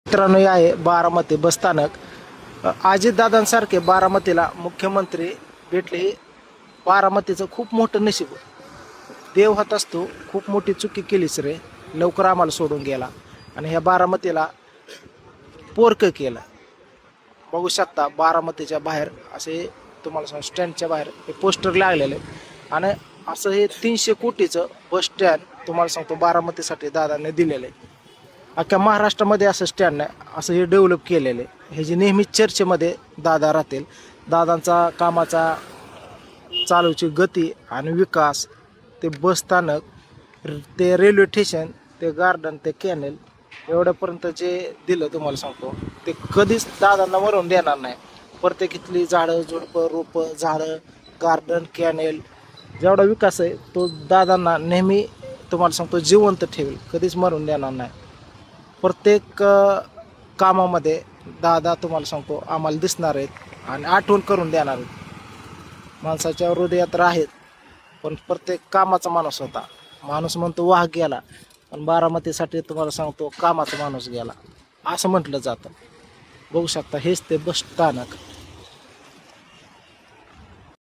मित्रांनो, हे आहे बारामती बसस्थानक. अजितदादांसारखे बारामतीला मुख्यमंत्री भेटले हे बारामतीचं खूप मोठं नशीब. देव हात असतो. खूप मोठी चुकी केलीच रे, लवकर आम्हाला सोडून गेला आणि ह्या बारामतीला पोरकं केलं. बघू शकता बारामतीच्या बाहेर असे तुम्हाला सांग स्टँडच्या बाहेर हे पोस्टर लागलेले आणि असं हे 300 कोटीचं बस स्टँड तुम्हाला सांगतो बारामतीसाठी दादाने दिलेलं आहे. अख्ख्या महाराष्ट्रामध्ये असं स्टँड नाही, असं हे डेव्हलप केलेलं आहे. हे जे नेहमीच चर्चेमध्ये दादा राहतील. दादांचा कामाचा चालूची गती आणि विकास, ते बसस्थानक, ते रेल्वे स्टेशन, ते गार्डन, ते कॅनेल एवढ्यापर्यंत जे दिलं तुम्हाला सांगतो ते कधीच दादांना मरून देणार नाही. प्रत्येकीतली झाडं झुडपं रोपं झाडं गार्डन कॅनेल जेवढा विकास आहे तो दादांना नेहमी तुम्हाला सांगतो जिवंत ठेवेल, कधीच मरून देणार नाही. प्रत्येक कामामध्ये दादा तुम्हाला सांगतो आम्हाला दिसणार आहेत आणि आठवण करून देणार आहेत. माणसाच्या हृदयात आहेत, पण प्रत्येक कामाचा माणूस होता. माणूस म्हणतो वाह गेला, पण बारामतीसाठी तुम्हाला सांगतो कामाचा माणूस गेला असं म्हटलं जातं. बघू शकता हेच ते बस स्थानक.